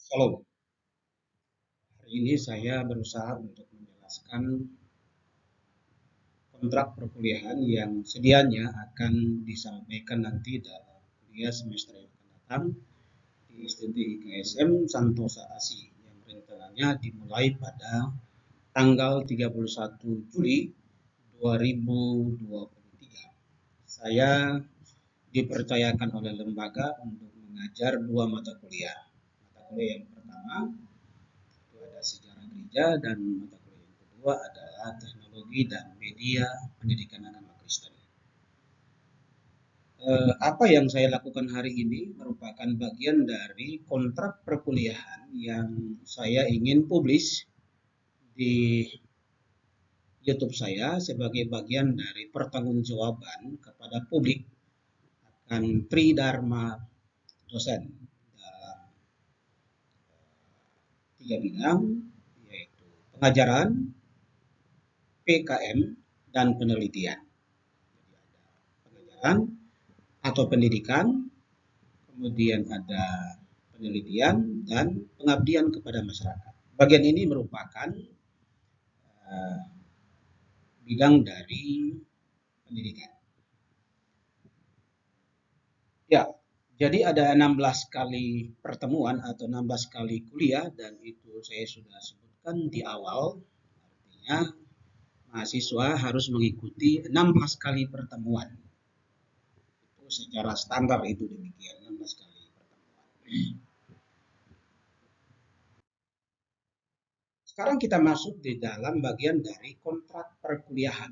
Shalom. Hari ini saya berusaha untuk menjelaskan kontrak perkuliahan yang sedianya akan disampaikan nanti dalam kuliah semester yang akan datang di ISTT IKSM Santosa Asi yang rencananya dimulai pada tanggal 31 Juli 2023. Saya dipercayakan oleh lembaga untuk mengajar dua mata kuliah. Mata kuliah yang pertama itu ada sejarah gereja dan mata kuliah yang kedua adalah teknologi dan media pendidikan agama Kristen. Apa yang saya lakukan hari ini merupakan bagian dari kontrak perkuliahan yang saya ingin publish di YouTube saya sebagai bagian dari pertanggungjawaban kepada publik akan tridharma dosen dalam tiga bidang, yaitu pengajaran, PKM, dan penelitian. Pengajaran atau pendidikan, kemudian ada penelitian dan pengabdian kepada masyarakat. Bagian ini merupakan bidang dari pendidikan. Ya, jadi ada 16 kali pertemuan atau 16 kali kuliah dan itu saya sudah sebutkan di awal. Artinya mahasiswa harus mengikuti 16 kali pertemuan. Itu secara standar itu demikian, 16 kali pertemuan. Sekarang kita masuk di dalam bagian dari kontrak perkuliahan.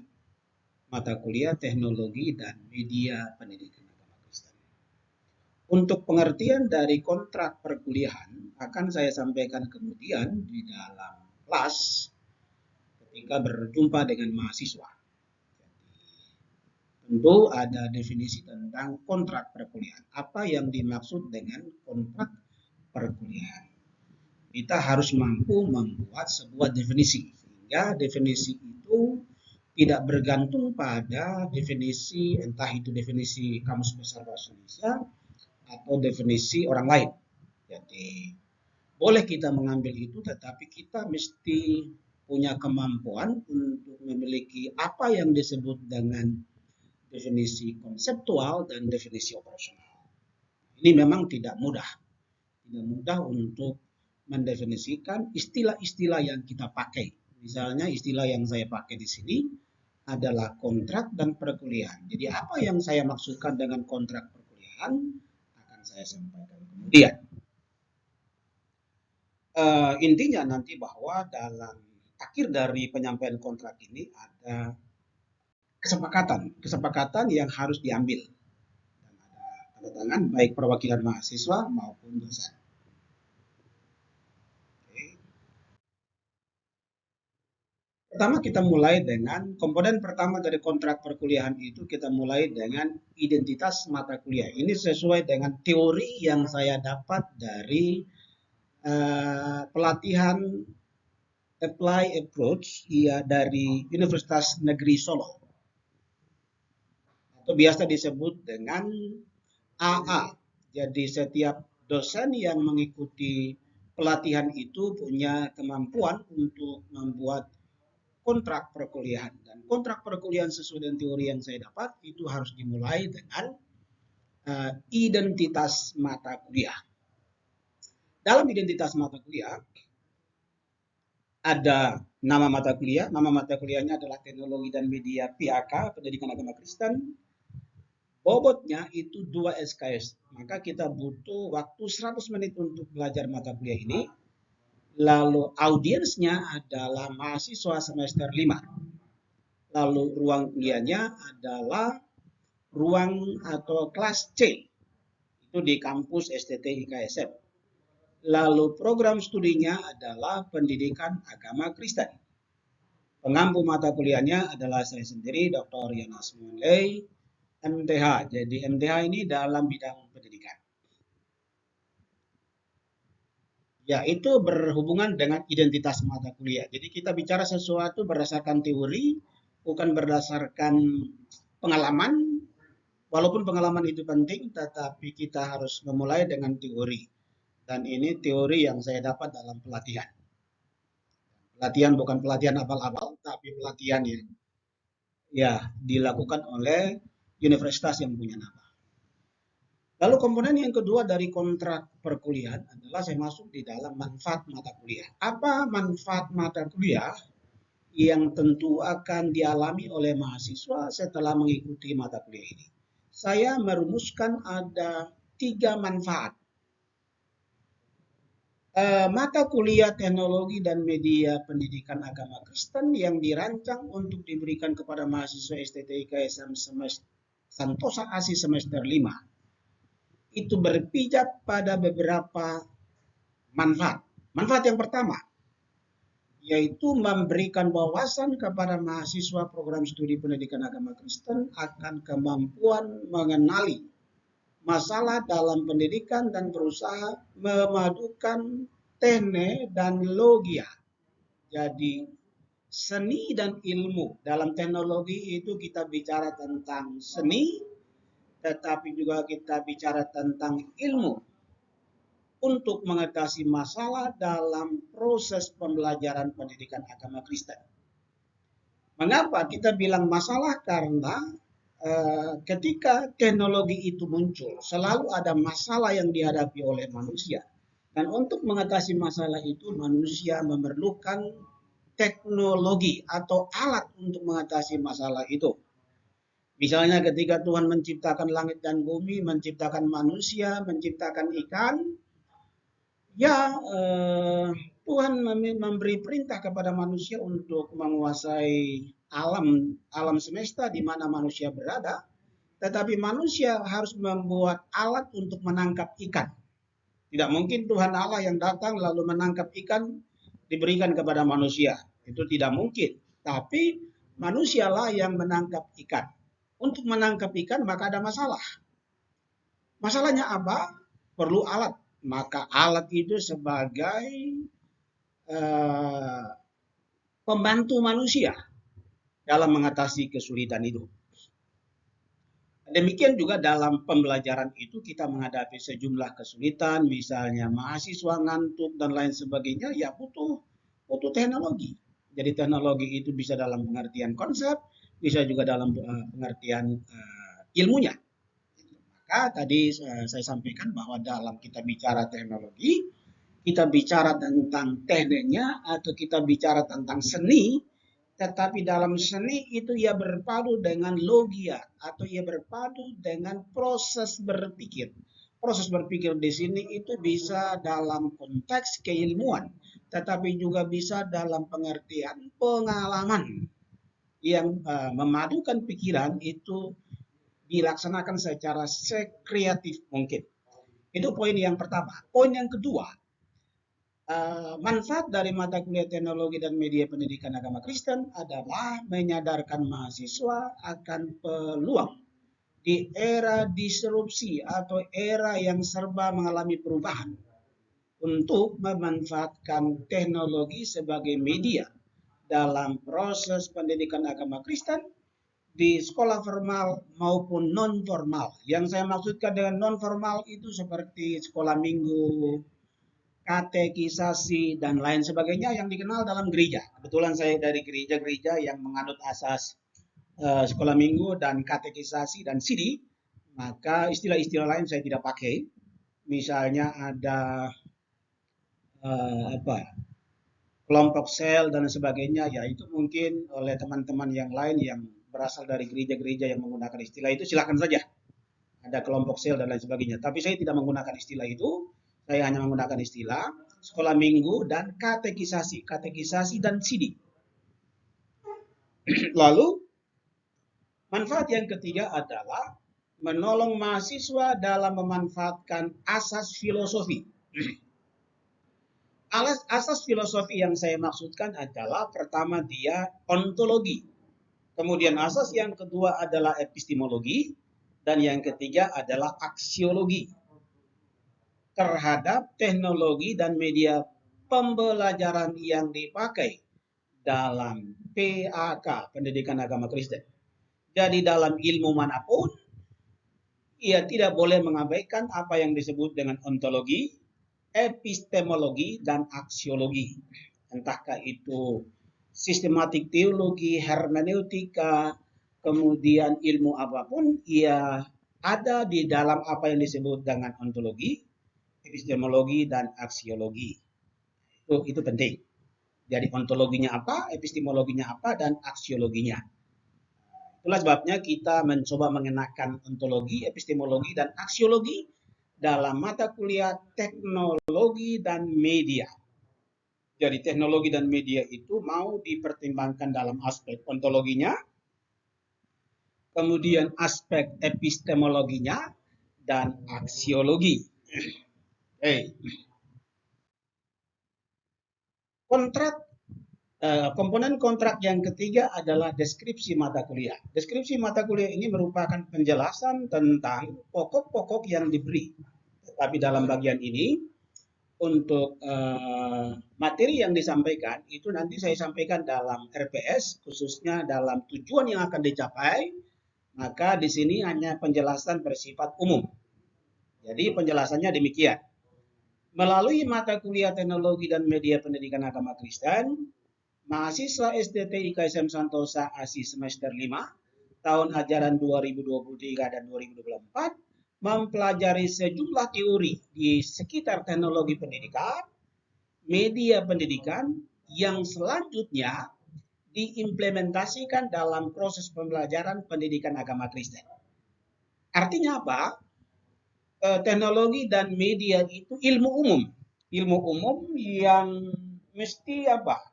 Mata kuliah teknologi dan media pendidikan agama Kristen. Untuk pengertian dari kontrak perkuliahan akan saya sampaikan kemudian di dalam kelas ketika berjumpa dengan mahasiswa. Tentu ada definisi tentang kontrak perkuliahan. Apa yang dimaksud dengan kontrak perkuliahan? Kita harus mampu membuat sebuah definisi, sehingga definisi itu tidak bergantung pada definisi, entah itu definisi Kamus Besar Bahasa Indonesia atau definisi orang lain. Jadi boleh kita mengambil itu, tetapi kita mesti punya kemampuan untuk memiliki apa yang disebut dengan definisi konseptual dan definisi operasional. Ini memang tidak mudah untuk mendefinisikan istilah-istilah yang kita pakai. Misalnya istilah yang saya pakai di sini adalah kontrak dan perkuliahan. Jadi apa yang saya maksudkan dengan kontrak perkuliahan akan saya sampaikan kemudian. Intinya nanti bahwa dalam akhir dari penyampaian kontrak ini ada kesepakatan yang harus diambil dan ada tanda tangan baik perwakilan mahasiswa maupun dosen. Pertama kita mulai dengan komponen pertama dari kontrak perkuliahan itu kita mulai dengan identitas mata kuliah. Ini sesuai dengan teori yang saya dapat dari pelatihan apply approach ya dari Universitas Negeri Solo atau biasa disebut dengan AA. Jadi setiap dosen yang mengikuti pelatihan itu punya kemampuan untuk membuat kontrak perkuliahan, dan kontrak perkuliahan sesuai dengan teori yang saya dapat itu harus dimulai dengan identitas mata kuliah. Dalam identitas mata kuliah ada nama mata kuliah. Nama mata kuliahnya adalah teknologi dan media PAK, pendidikan agama Kristen. Bobotnya itu 2 SKS. Maka kita butuh waktu 100 menit untuk belajar mata kuliah ini. Lalu audiensnya adalah mahasiswa semester 5. Lalu ruang kuliahnya adalah ruang atau kelas C. Itu di kampus STT IKSM. Lalu program studinya adalah pendidikan agama Kristen. Pengampu mata kuliahnya adalah saya sendiri, Dr. Yonas Muley, MTH. Jadi MTH ini dalam bidang pendidikan. Ya, itu berhubungan dengan identitas mata kuliah. Jadi kita bicara sesuatu berdasarkan teori, bukan berdasarkan pengalaman. Walaupun pengalaman itu penting, tetapi kita harus memulai dengan teori. Dan ini teori yang saya dapat dalam pelatihan. Pelatihan bukan pelatihan abal-abal, tapi pelatihan yang ya dilakukan oleh universitas yang punya nama. Lalu komponen yang kedua dari kontrak perkuliahan adalah saya masuk di dalam manfaat mata kuliah. Apa manfaat mata kuliah yang tentu akan dialami oleh mahasiswa setelah mengikuti mata kuliah ini? Saya merumuskan ada 3 manfaat. Mata kuliah teknologi dan media pendidikan agama Kristen yang dirancang untuk diberikan kepada mahasiswa STTIK SM Santosa ASI semester 5 itu berpijak pada beberapa manfaat. Manfaat yang pertama yaitu memberikan wawasan kepada mahasiswa program studi pendidikan agama Kristen akan kemampuan mengenali masalah dalam pendidikan dan berusaha memadukan teknik dan logia. Jadi seni dan ilmu. Dalam teknologi itu kita bicara tentang seni, tetapi juga kita bicara tentang ilmu untuk mengatasi masalah dalam proses pembelajaran pendidikan agama Kristen. Mengapa kita bilang masalah? Karena ketika teknologi itu muncul, selalu ada masalah yang dihadapi oleh manusia. Dan untuk mengatasi masalah itu, manusia memerlukan teknologi atau alat untuk mengatasi masalah itu. Misalnya ketika Tuhan menciptakan langit dan bumi, menciptakan manusia, menciptakan ikan, ya Tuhan memberi perintah kepada manusia untuk menguasai alam semesta di mana manusia berada, tetapi manusia harus membuat alat untuk menangkap ikan. Tidak mungkin Tuhan Allah yang datang lalu menangkap ikan diberikan kepada manusia. Itu tidak mungkin. Tapi manusialah yang menangkap ikan. Untuk menangkap ikan maka ada masalah. Masalahnya apa? Perlu alat. Maka alat itu sebagai pembantu manusia dalam mengatasi kesulitan itu. Demikian juga dalam pembelajaran itu kita menghadapi sejumlah kesulitan, misalnya mahasiswa ngantuk dan lain sebagainya, ya butuh teknologi. Jadi teknologi itu bisa dalam pengertian konsep, bisa juga dalam pengertian ilmunya. Maka tadi saya sampaikan bahwa dalam kita bicara teknologi, kita bicara tentang tekniknya atau kita bicara tentang seni, tetapi dalam seni itu ia berpadu dengan logia atau ia berpadu dengan proses berpikir. Proses berpikir di sini itu bisa dalam konteks keilmuan, tetapi juga bisa dalam pengertian pengalaman yang memadukan pikiran itu dilaksanakan secara sekreatif mungkin. Itu poin yang pertama. Poin yang kedua, manfaat dari mata kuliah teknologi dan media pendidikan agama Kristen adalah menyadarkan mahasiswa akan peluang di era disrupsi atau era yang serba mengalami perubahan untuk memanfaatkan teknologi sebagai media dalam proses pendidikan agama Kristen di sekolah formal maupun non formal. Yang saya maksudkan dengan non formal itu seperti sekolah minggu, katekisasi dan lain sebagainya yang dikenal dalam gereja. Kebetulan saya dari gereja-gereja yang menganut asas sekolah minggu dan katekisasi dan sidi, maka istilah-istilah lain saya tidak pakai. Misalnya ada kelompok sel dan sebagainya, ya itu mungkin oleh teman-teman yang lain yang berasal dari gereja-gereja yang menggunakan istilah itu, silakan saja. Ada kelompok sel dan lain sebagainya. Tapi saya tidak menggunakan istilah itu. Saya hanya menggunakan istilah sekolah minggu dan katekisasi dan sidi. Lalu manfaat yang ketiga adalah menolong mahasiswa dalam memanfaatkan asas filosofi. Asas filosofi yang saya maksudkan adalah pertama dia ontologi. Kemudian asas yang kedua adalah epistemologi. Dan yang ketiga adalah aksiologi terhadap teknologi dan media pembelajaran yang dipakai dalam PAK, Pendidikan Agama Kristen. Jadi dalam ilmu manapun, ia tidak boleh mengabaikan apa yang disebut dengan ontologi, epistemologi dan aksiologi. Entahkah itu sistematik teologi, hermeneutika, kemudian ilmu apapun, ia ada di dalam apa yang disebut dengan ontologi, epistemologi, dan aksiologi. Itu penting. Jadi ontologinya apa, epistemologinya apa, dan aksiologinya. Itulah sebabnya kita mencoba mengenakan ontologi, epistemologi, dan aksiologi dalam mata kuliah teknologi dan media. Jadi teknologi dan media itu mau dipertimbangkan dalam aspek ontologinya, kemudian aspek epistemologinya, dan aksiologi. Kontrak komponen kontrak yang ketiga adalah deskripsi mata kuliah. Deskripsi mata kuliah ini merupakan penjelasan tentang pokok-pokok yang diberi. Tapi dalam bagian ini, untuk materi yang disampaikan, itu nanti saya sampaikan dalam RPS, khususnya dalam tujuan yang akan dicapai, maka di sini hanya penjelasan bersifat umum. Jadi penjelasannya demikian. Melalui mata kuliah teknologi dan media pendidikan agama Kristen, mahasiswa SDT IKSM Santosa ASI semester 5 tahun ajaran 2023 dan 2024 mempelajari sejumlah teori di sekitar teknologi pendidikan, media pendidikan yang selanjutnya diimplementasikan dalam proses pembelajaran pendidikan agama Kristen. Artinya apa? Teknologi dan media itu ilmu umum yang mesti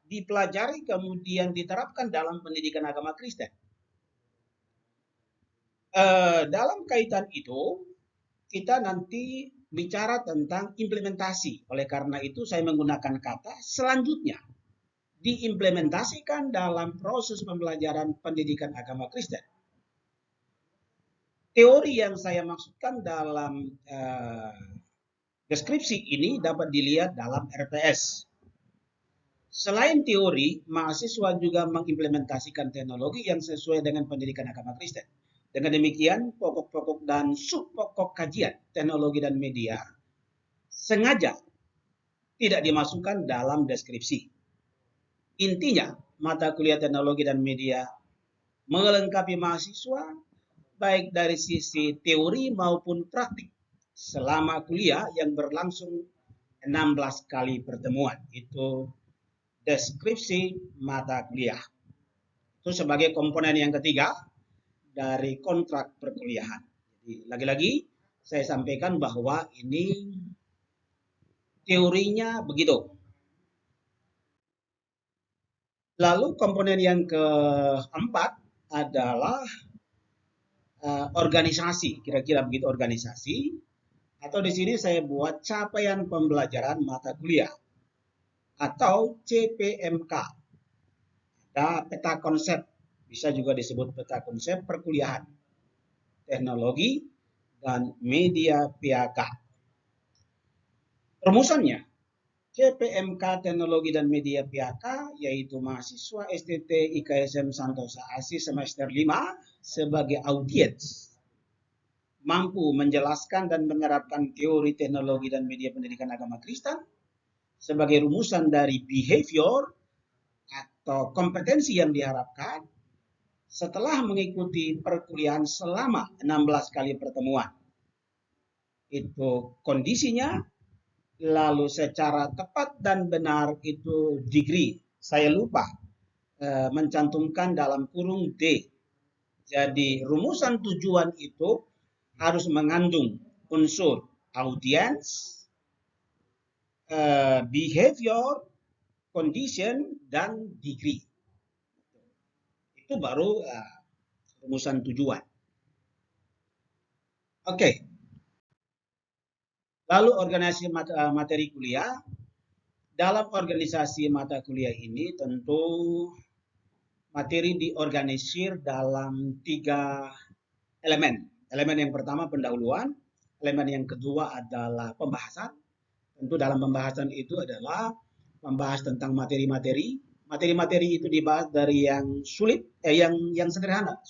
dipelajari kemudian diterapkan dalam pendidikan agama Kristen. Dalam kaitan itu kita nanti bicara tentang implementasi. Oleh karena itu saya menggunakan kata selanjutnya diimplementasikan dalam proses pembelajaran pendidikan agama Kristen. Teori yang saya maksudkan dalam deskripsi ini dapat dilihat dalam RPS. Selain teori, mahasiswa juga mengimplementasikan teknologi yang sesuai dengan pendidikan agama Kristen. Dengan demikian, pokok-pokok dan sub-pokok kajian teknologi dan media sengaja tidak dimasukkan dalam deskripsi. Intinya, mata kuliah teknologi dan media melengkapi mahasiswa baik dari sisi teori maupun praktik selama kuliah yang berlangsung 16 kali pertemuan. Itu deskripsi mata kuliah. Itu sebagai komponen yang ketiga dari kontrak perkuliahan. Jadi lagi-lagi saya sampaikan bahwa ini teorinya begitu. Lalu komponen yang keempat adalah organisasi, kira-kira begitu organisasi. Atau di sini saya buat capaian pembelajaran mata kuliah atau CPMK. Ada peta konsep, bisa juga disebut peta konsep perkuliahan, teknologi, dan media PAK. Rumusannya, CPMK Teknologi dan Media PAK, yaitu mahasiswa STT IKSM Santosa ASI semester 5 sebagai audiens mampu menjelaskan dan menerapkan teori teknologi dan media pendidikan agama Kristen sebagai rumusan dari behavior atau kompetensi yang diharapkan setelah mengikuti perkuliahan selama 16 kali pertemuan. Itu kondisinya, lalu secara tepat dan benar itu degree. Saya lupa mencantumkan dalam kurung D. Jadi rumusan tujuan itu harus mengandung unsur audience, behavior, condition, dan degree. Itu baru rumusan tujuan. Oke. Lalu organisasi materi kuliah. Dalam organisasi mata kuliah ini tentu materi diorganisir dalam 3 elemen. Elemen yang pertama pendahuluan, elemen yang kedua adalah pembahasan. Tentu dalam pembahasan itu adalah membahas tentang materi-materi. Materi-materi itu dibahas dari yang sulit, yang sederhana,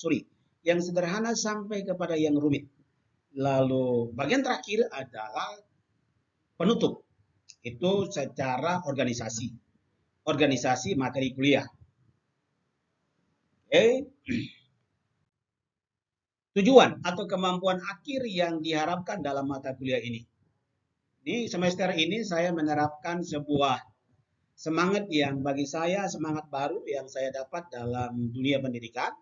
yang sederhana sampai kepada yang rumit. Lalu bagian terakhir adalah penutup. Itu secara organisasi materi kuliah. Oke. Tujuan atau kemampuan akhir yang diharapkan dalam mata kuliah ini. Di semester ini saya menerapkan sebuah semangat yang bagi saya semangat baru yang saya dapat dalam dunia pendidikan,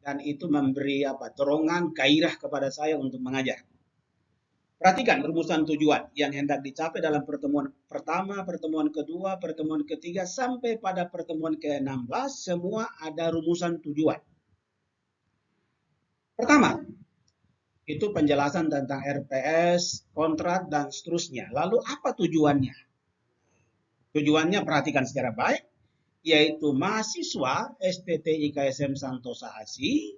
dan itu memberi dorongan gairah kepada saya untuk mengajar. Perhatikan rumusan tujuan yang hendak dicapai dalam pertemuan pertama, pertemuan kedua, pertemuan ketiga, sampai pada pertemuan ke-16, semua ada rumusan tujuan. Pertama, itu penjelasan tentang RPS, kontrak, dan seterusnya. Lalu apa tujuannya? Tujuannya perhatikan secara baik, yaitu mahasiswa STT IKSM Santosa ASI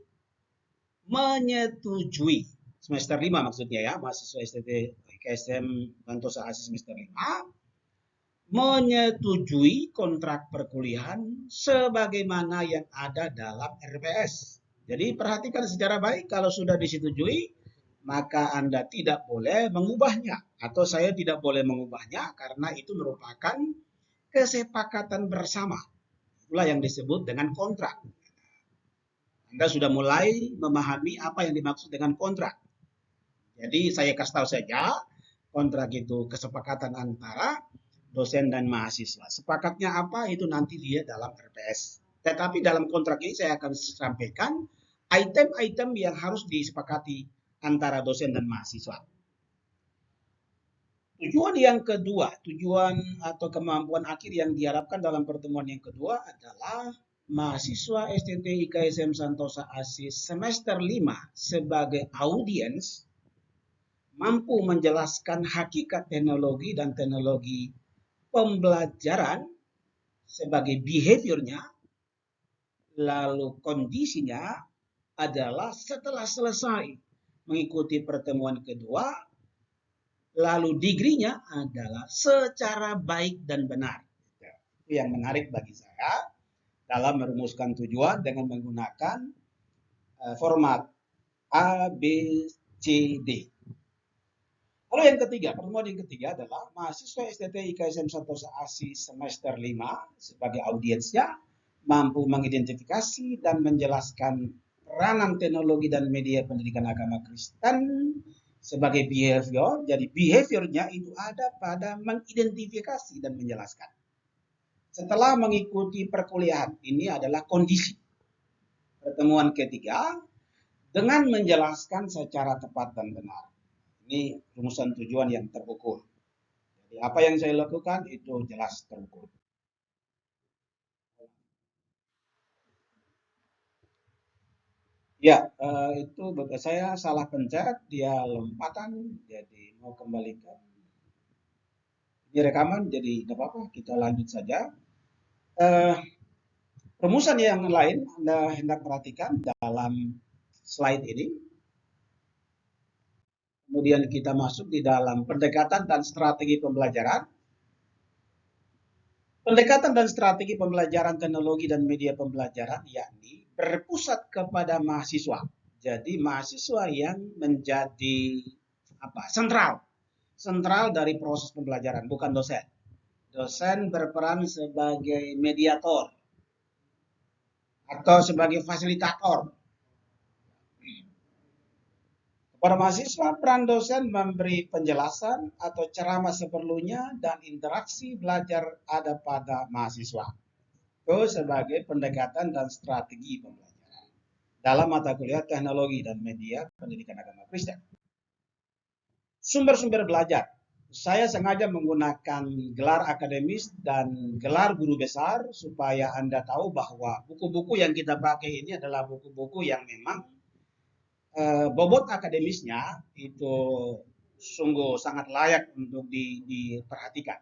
menyetujui, semester 5 maksudnya ya, mahasiswa STT IKSM Santosa ASI semester 5, menyetujui kontrak perkuliahan sebagaimana yang ada dalam RPS. Jadi perhatikan secara baik, kalau sudah disetujui, maka Anda tidak boleh mengubahnya, atau saya tidak boleh mengubahnya karena itu merupakan kesepakatan bersama. Itulah yang disebut dengan kontrak. Anda sudah mulai memahami apa yang dimaksud dengan kontrak. Jadi saya kasih tahu saja, kontrak itu kesepakatan antara dosen dan mahasiswa. Sepakatnya apa itu nanti lihat dalam RPS. Tetapi dalam kontrak ini saya akan sampaikan item-item yang harus disepakati antara dosen dan mahasiswa. Tujuan yang kedua, tujuan atau kemampuan akhir yang diharapkan dalam pertemuan yang kedua adalah mahasiswa STT IKSM Santosa ASI semester 5 sebagai audiens mampu menjelaskan hakikat teknologi dan teknologi pembelajaran sebagai behaviornya, lalu kondisinya adalah setelah selesai mengikuti pertemuan kedua, lalu degree-nya adalah secara baik dan benar. Itu yang menarik bagi saya dalam merumuskan tujuan dengan menggunakan format A, B, C, D. Lalu yang ketiga, pertemuan yang ketiga adalah mahasiswa STT IKSM Santosa ASI semester 5 sebagai audiensnya mampu mengidentifikasi dan menjelaskan peranan teknologi dan media pendidikan agama Kristen sebagai behavior. Jadi behaviornya itu ada pada mengidentifikasi dan menjelaskan. Setelah mengikuti perkuliahan, ini adalah kondisi. Pertemuan ketiga, dengan menjelaskan secara tepat dan benar. Ini rumusan tujuan yang terukur. Jadi apa yang saya lakukan itu jelas terukur. Ya, itu saya salah pencet, dia lompatan, jadi mau kembalikan. Ini rekaman, jadi tidak apa-apa, kita lanjut saja. Rumusan yang lain Anda hendak perhatikan dalam slide ini. Kemudian kita masuk di dalam pendekatan dan strategi pembelajaran. Pendekatan dan strategi pembelajaran teknologi dan media pembelajaran yakni berpusat kepada mahasiswa. Jadi mahasiswa yang menjadi sentral dari proses pembelajaran, bukan dosen. Dosen berperan sebagai mediator atau sebagai fasilitator. Para mahasiswa, peran dosen memberi penjelasan atau ceramah seperlunya dan interaksi belajar ada pada mahasiswa. Itu sebagai pendekatan dan strategi pembelajaran dalam mata kuliah teknologi dan media pendidikan agama Kristen. Sumber-sumber belajar. Saya sengaja menggunakan gelar akademis dan gelar guru besar supaya Anda tahu bahwa buku-buku yang kita pakai ini adalah buku-buku yang memang bobot akademisnya itu sungguh sangat layak untuk diperhatikan.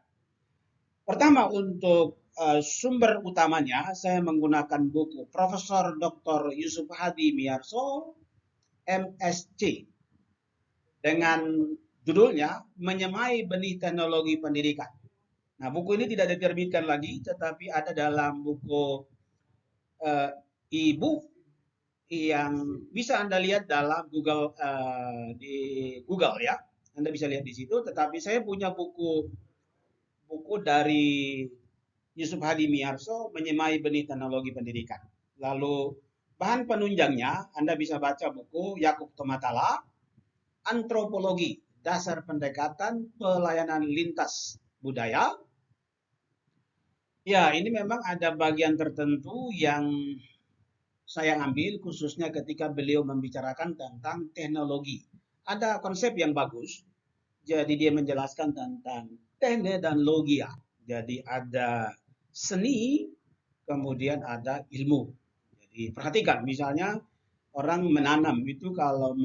Pertama, untuk sumber utamanya saya menggunakan buku Profesor Dr. Yusuf Hadi Miarso, MSc, dengan judulnya Menyemai Benih Teknologi Pendidikan. Nah, buku ini tidak diterbitkan lagi, tetapi ada dalam buku e-book yang bisa Anda lihat dalam di Google ya. Anda bisa lihat di situ, tetapi saya punya buku buku dari Yusuf Hadi Miarso, Menyemai Benih Teknologi Pendidikan. Lalu bahan penunjangnya Anda bisa baca buku Yakub Tomatala, Antropologi, Dasar Pendekatan Pelayanan Lintas Budaya. Ya, ini memang ada bagian tertentu yang saya ambil khususnya ketika beliau membicarakan tentang teknologi. Ada konsep yang bagus, jadi dia menjelaskan tentang teknik dan logia. Jadi ada seni, kemudian ada ilmu. Jadi perhatikan, misalnya orang menanam itu kalau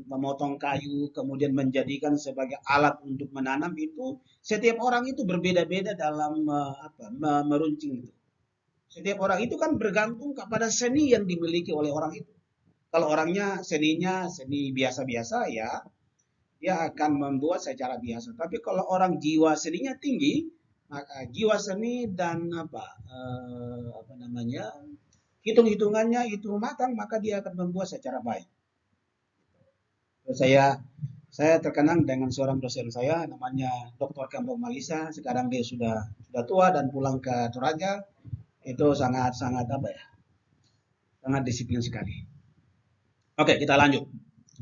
memotong kayu kemudian menjadikan sebagai alat untuk menanam itu setiap orang itu berbeda-beda dalam meruncing itu. Setiap orang itu kan bergantung kepada seni yang dimiliki oleh orang itu. Kalau orangnya seninya seni biasa-biasa ya dia akan membuat secara biasa. Tapi kalau orang jiwa seninya tinggi, maka jiwa seni dan hitung-hitungannya itu matang, maka dia akan membuat secara baik. Saya terkenang dengan seorang dosen saya namanya Dr. Kampung Malisa. Sekarang dia sudah tua dan pulang ke Toraja. Itu sangat disiplin sekali. Oke, kita lanjut.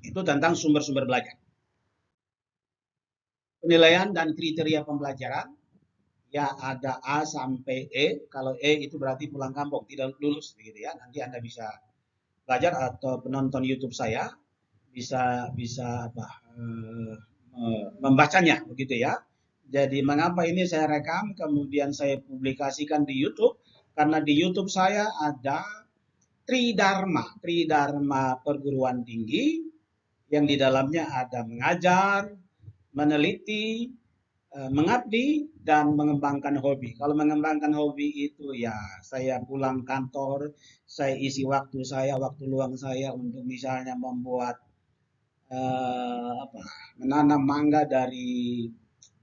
Itu tentang sumber-sumber belajar. Penilaian dan kriteria pembelajaran, ya ada A sampai E. Kalau E itu berarti pulang kampung, tidak lulus, begitu ya. Nanti Anda bisa belajar atau penonton YouTube saya bisa membacanya, begitu ya. Jadi mengapa ini saya rekam, kemudian saya publikasikan di YouTube? Karena di YouTube saya ada Tridharma perguruan tinggi yang di dalamnya ada mengajar, meneliti, mengabdi, dan mengembangkan hobi. Kalau mengembangkan hobi itu ya saya pulang kantor, saya isi waktu luang saya untuk misalnya membuat menanam mangga dari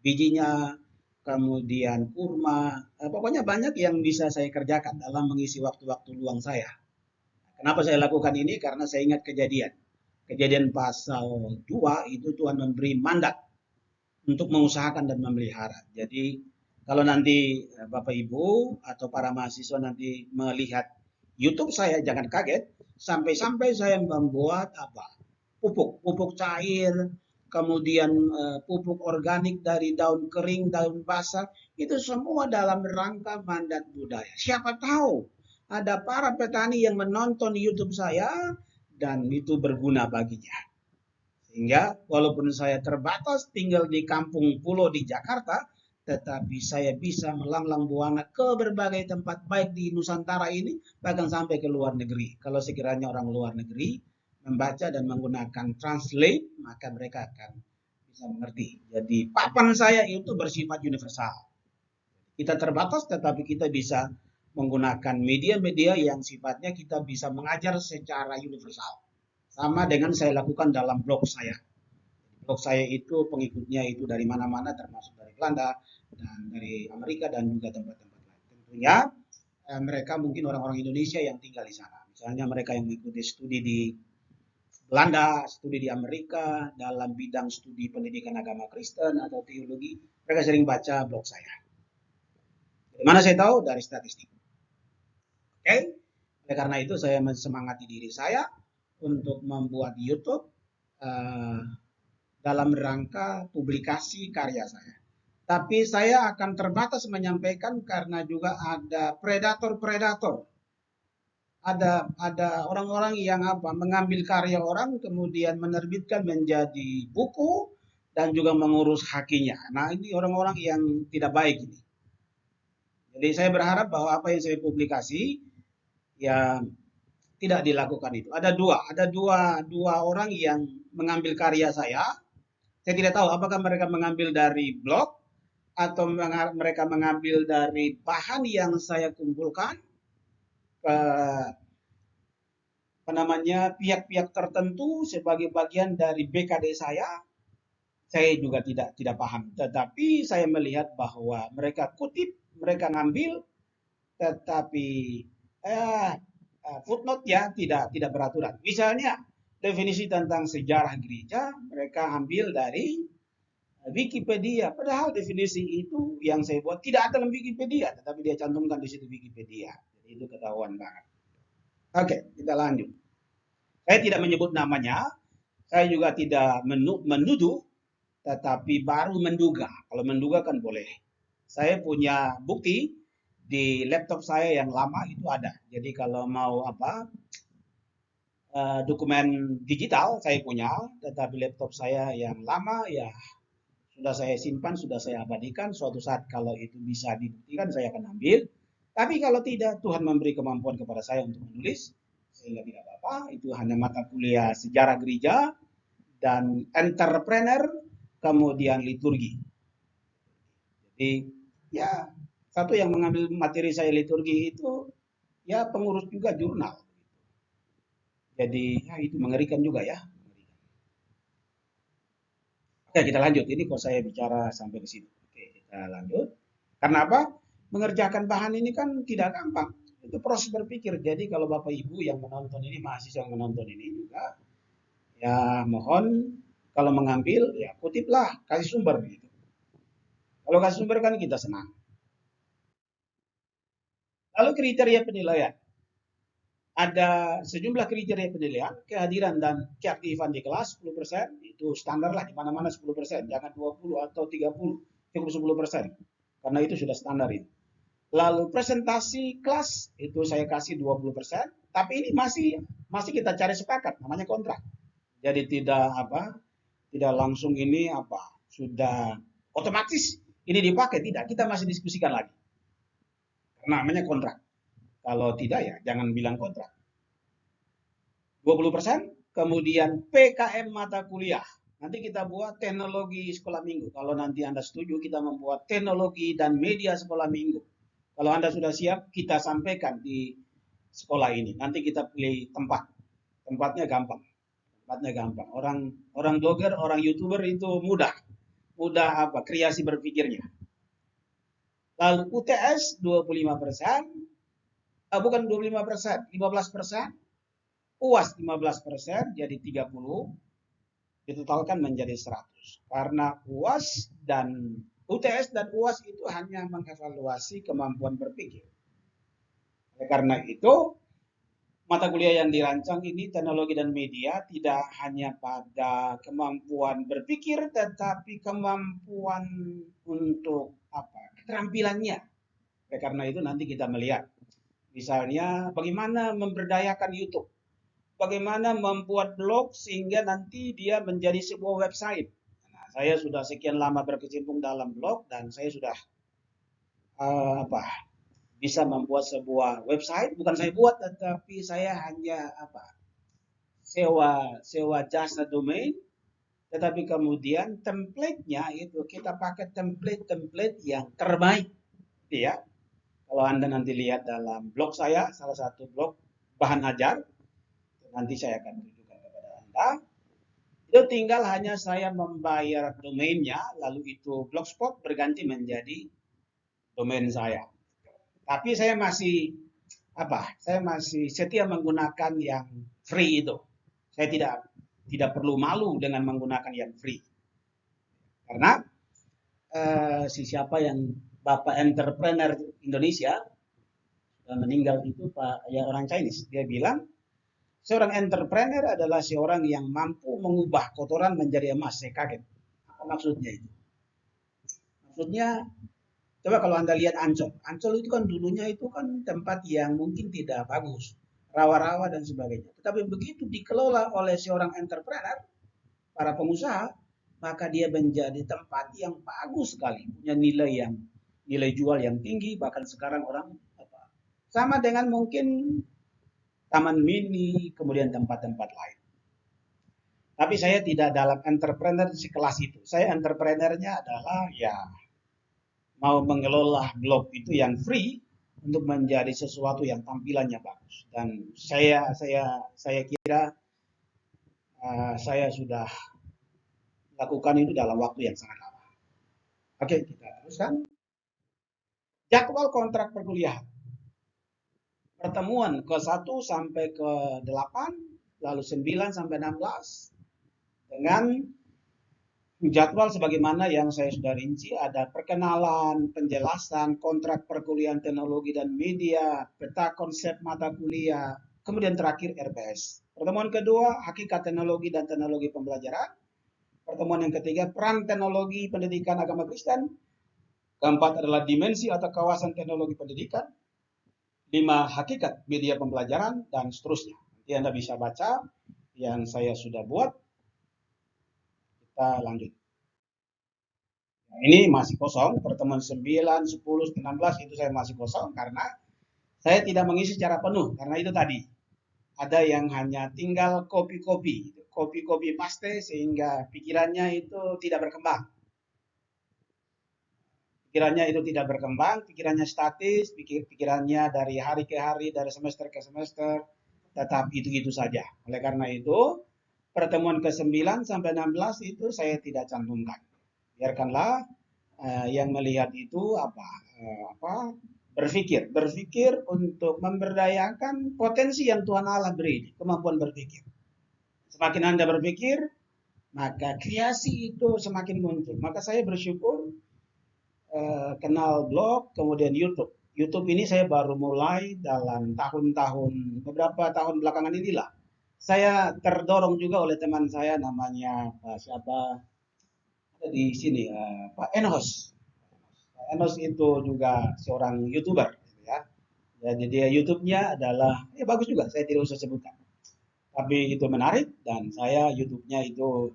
bijinya, kemudian kurma, pokoknya banyak yang bisa saya kerjakan dalam mengisi waktu-waktu luang saya. Kenapa saya lakukan ini? Karena saya ingat kejadian pasal 2 itu Tuhan memberi mandat untuk mengusahakan dan memelihara. Jadi kalau nanti Bapak Ibu atau para mahasiswa nanti melihat YouTube saya, jangan kaget sampai-sampai saya membuat pupuk cair, kemudian pupuk organik dari daun kering, daun basah, itu semua dalam rangka mandat budaya. Siapa tahu ada para petani yang menonton YouTube saya dan itu berguna baginya. Sehingga walaupun saya terbatas tinggal di kampung pulau di Jakarta, tetapi saya bisa melanglang buana ke berbagai tempat baik di Nusantara ini, bahkan sampai ke luar negeri. Kalau sekiranya orang luar negeri membaca dan menggunakan translate, maka mereka akan bisa mengerti. Jadi papan saya itu bersifat universal. Kita terbatas tetapi kita bisa menggunakan media-media yang sifatnya kita bisa mengajar secara universal. Sama dengan saya lakukan dalam blog saya. Blog saya itu pengikutnya itu dari mana-mana termasuk dari Belanda dan dari Amerika dan juga tempat-tempat lain. Tentunya mereka mungkin orang-orang Indonesia yang tinggal di sana. Misalnya mereka yang mengikuti studi di Belanda, studi di Amerika dalam bidang studi pendidikan agama Kristen atau teologi, mereka sering baca blog saya. Dari mana saya tahu? Dari statistik. Oke, oleh karena itu saya semangati diri saya untuk membuat YouTube dalam rangka publikasi karya saya. Tapi saya akan terbatas menyampaikan karena juga ada predator-predator. Ada orang-orang yang mengambil karya orang kemudian menerbitkan menjadi buku dan juga mengurus hakinya. Nah, ini orang-orang yang tidak baik ini. Jadi saya berharap bahwa apa yang saya publikasi ya tidak dilakukan itu. Ada dua orang yang mengambil karya saya. Saya tidak tahu apakah mereka mengambil dari blog atau mereka mengambil dari bahan yang saya kumpulkan pihak-pihak tertentu sebagai bagian dari BKD saya juga tidak paham. Tetapi saya melihat bahwa mereka kutip, mereka ngambil, tetapi footnote ya tidak beraturan. Misalnya definisi tentang sejarah gereja mereka ambil dari Wikipedia, padahal definisi itu yang saya buat tidak ada dalam Wikipedia, tetapi dia cantumkan di situ Wikipedia. Jadi itu ketahuan banget. Oke, kita lanjut. Saya tidak menyebut namanya, saya juga tidak menuduh, tetapi baru menduga. Kalau menduga kan boleh. Saya punya bukti di laptop saya yang lama itu ada. Jadi kalau mau apa dokumen digital saya punya, tetapi laptop saya yang lama ya sudah saya simpan, sudah saya abadikan. Suatu saat kalau itu bisa dibuktikan saya akan ambil. Tapi kalau tidak, Tuhan memberi kemampuan kepada saya untuk menulis, sehingga tidak apa-apa. Itu hanya mata kuliah sejarah gereja dan entrepreneur, kemudian liturgi. Jadi ya satu yang mengambil materi saya liturgi itu ya pengurus juga jurnal. Jadi ya itu mengerikan juga ya. Oke, kita lanjut. Ini kok saya bicara sampai ke sini. Oke, kita lanjut. Karena apa? Mengerjakan bahan ini kan tidak gampang. Itu proses berpikir. Jadi kalau Bapak Ibu yang menonton ini, mahasiswa yang menonton ini juga, ya mohon kalau mengambil, ya kutiplah, kasih sumber gitu. Kalau kasih sumber kan kita senang. Lalu kriteria penilaian. Ada sejumlah kriteria penilaian, kehadiran dan keaktifan di kelas 10%, itu standar lah di mana-mana 10%, jangan 20 atau 30, cukup 10%. Karena itu sudah standar itu. Lalu presentasi kelas itu saya kasih 20%, tapi ini masih kita cari sepakat, namanya kontrak. Jadi tidak langsung ini sudah otomatis ini dipakai, tidak, kita masih diskusikan lagi. Namanya kontrak. Kalau tidak ya jangan bilang kontrak. 20%, kemudian PKM mata kuliah. Nanti kita buat teknologi sekolah minggu. Kalau nanti Anda setuju, kita membuat teknologi dan media sekolah minggu. Kalau Anda sudah siap, kita sampaikan di sekolah ini. Nanti kita pilih tempat. Tempatnya gampang. Tempatnya gampang. Orang blogger, orang YouTuber itu mudah. Mudah kreasi berpikirnya. Lalu UTS 25%, bukan 25%, 15%. UAS 15%, jadi 30, ditotalkan menjadi 100. Karena UAS dan UTS dan UAS itu hanya mengevaluasi kemampuan berpikir. Karena itu, mata kuliah yang dirancang ini teknologi dan media tidak hanya pada kemampuan berpikir, tetapi kemampuan untuk keterampilannya. Karena itu nanti kita melihat, misalnya bagaimana memberdayakan YouTube. Bagaimana membuat blog sehingga nanti dia menjadi sebuah website. Nah, saya sudah sekian lama berkecimpung dalam blog dan saya sudah bisa membuat sebuah website. Bukan saya buat, tetapi saya hanya sewa jasa domain. Tetapi kemudian template-nya itu kita pakai template yang terbaik, ya. Kalau Anda nanti lihat dalam blog saya, salah satu blog bahan ajar, nanti saya akan tunjukkan kepada Anda. Itu tinggal hanya saya membayar domainnya, lalu itu blogspot berganti menjadi domain saya. Tapi saya masih setia menggunakan yang free itu. Saya tidak perlu malu dengan menggunakan yang free. Karena siapa yang Bapak entrepreneur Indonesia meninggal itu orang Chinese, dia bilang seorang entrepreneur adalah seorang yang mampu mengubah kotoran menjadi emas. Saya kaget. Apa maksudnya itu? Maksudnya, coba kalau Anda lihat Ancol. Ancol itu kan dulunya itu kan tempat yang mungkin tidak bagus. Rawa-rawa dan sebagainya. Tetapi begitu dikelola oleh seorang entrepreneur, para pengusaha, maka dia menjadi tempat yang bagus sekali. Punya nilai jual yang tinggi. Bahkan sekarang orang sama dengan mungkin Taman Mini, kemudian tempat-tempat lain. Tapi saya tidak dalam entrepreneur sekelas itu. Saya entrepreneurnya adalah mau mengelola blog itu yang free untuk menjadi sesuatu yang tampilannya bagus. Dan saya kira saya sudah lakukan itu dalam waktu yang sangat lama. Oke, kita teruskan. Jadwal kontrak perkuliahan. Pertemuan ke-1 sampai ke-8, lalu 9 sampai 16 dengan Jadwal sebagaimana yang saya sudah rinci, ada perkenalan, penjelasan, kontrak perkuliahan teknologi dan media, peta konsep mata kuliah, kemudian terakhir RPS. Pertemuan kedua, hakikat teknologi dan teknologi pembelajaran. Pertemuan yang ketiga, peran teknologi pendidikan agama Kristen. Keempat adalah dimensi atau kawasan teknologi pendidikan. 5, hakikat media pembelajaran, dan seterusnya. Nanti Anda bisa baca yang saya sudah buat. Kita lanjut. Nah, ini masih kosong, pertemuan 9, 10, 16 itu saya masih kosong karena saya tidak mengisi secara penuh. Karena itu tadi, ada yang hanya tinggal copy paste sehingga pikirannya itu tidak berkembang. Pikirannya statis, pikirannya dari hari ke hari, dari semester ke semester, tetap itu-itu saja. Oleh karena itu, pertemuan ke-9 sampai 16 itu saya tidak cantumkan. Biarkanlah yang melihat itu berpikir untuk memberdayakan potensi yang Tuhan Allah beri, kemampuan berpikir. Semakin Anda berpikir, maka kreasi itu semakin muncul. Maka saya bersyukur kenal blog, kemudian YouTube. YouTube ini saya baru mulai dalam beberapa tahun belakangan inilah. Saya terdorong juga oleh teman saya namanya siapa di sini Pak Enos. Pak Enos itu juga seorang YouTuber, ya. Jadi dia YouTube-nya adalah bagus juga, saya tidak usah sebutkan. Tapi itu menarik dan saya YouTube-nya itu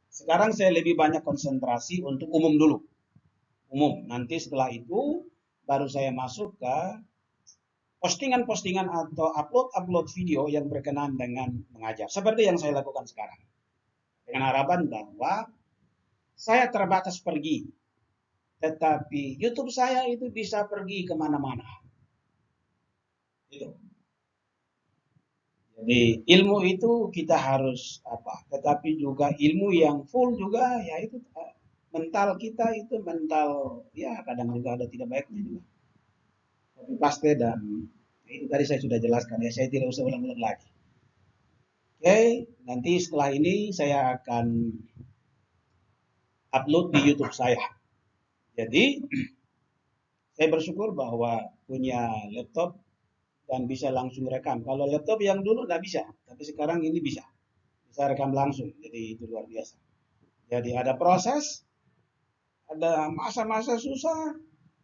sekarang saya lebih banyak konsentrasi untuk umum dulu. Nanti setelah itu baru saya masuk ke postingan-postingan atau upload video yang berkenaan dengan mengajar. Seperti yang saya lakukan sekarang. Dengan harapan bahwa saya terbatas pergi, tetapi YouTube saya itu bisa pergi kemana-mana. Itu. Jadi ilmu itu kita harus tetapi juga ilmu yang full juga, yaitu mental kita itu mental, ya kadang juga ada tidak baiknya juga. Tapi pasti dan itu tadi saya sudah jelaskan ya, saya tidak usah ulang-ulang lagi. Oke, nanti setelah ini saya akan upload di YouTube saya. Jadi saya bersyukur bahwa punya laptop dan bisa langsung rekam. Kalau laptop yang dulu nggak bisa, tapi sekarang ini bisa rekam langsung. Jadi itu luar biasa. Jadi ada proses, ada masa-masa susah,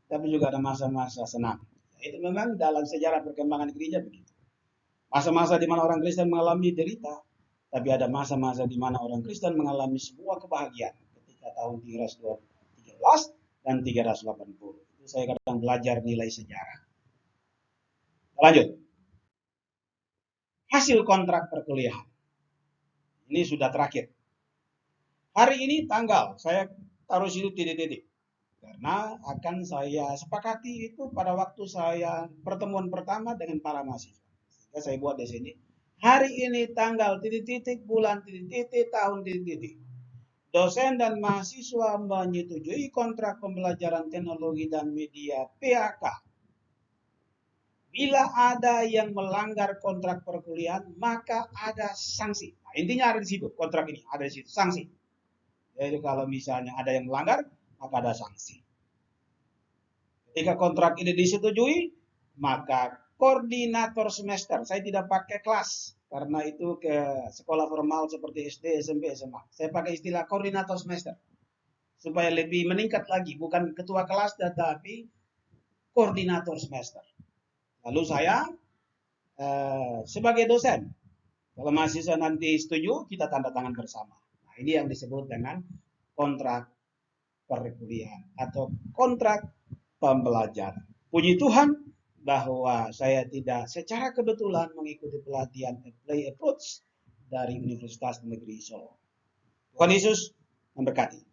tapi juga ada masa-masa senang. Itu memang dalam sejarah perkembangan gereja begitu. Masa-masa di mana orang Kristen mengalami derita, tapi ada masa-masa di mana orang Kristen mengalami sebuah kebahagiaan ketika tahun 313 dan 380. Itu saya kadang belajar nilai sejarah. Lanjut. Hasil kontrak perkuliahan. Ini sudah terakhir. Hari ini tanggal, saya taruh situ titik-titik. Karena akan saya sepakati itu pada waktu saya pertemuan pertama dengan para mahasiswa. Sehingga saya buat di sini. Hari ini tanggal titik-titik, bulan titik-titik, tahun titik-titik. Dosen dan mahasiswa menyetujui kontrak pembelajaran teknologi dan media PAK. Bila ada yang melanggar kontrak perkuliahan, maka ada sanksi. Nah, intinya ada di situ, kontrak ini ada di situ, sanksi. Jadi kalau misalnya ada yang melanggar, maka ada sanksi. Ketika kontrak ini disetujui, maka koordinator semester, saya tidak pakai kelas, karena itu ke sekolah formal seperti SD, SMP, SMA. Saya pakai istilah koordinator semester, supaya lebih meningkat lagi, bukan ketua kelas, tetapi koordinator semester. Lalu saya sebagai dosen, kalau mahasiswa nanti setuju, kita tanda tangan bersama. Nah, ini yang disebut dengan kontrak perkuliahan atau kontrak pembelajaran. Puji Tuhan bahwa saya tidak secara kebetulan mengikuti pelatihan Apply Approach dari Universitas Negeri Solo. Tuhan Yesus memberkati.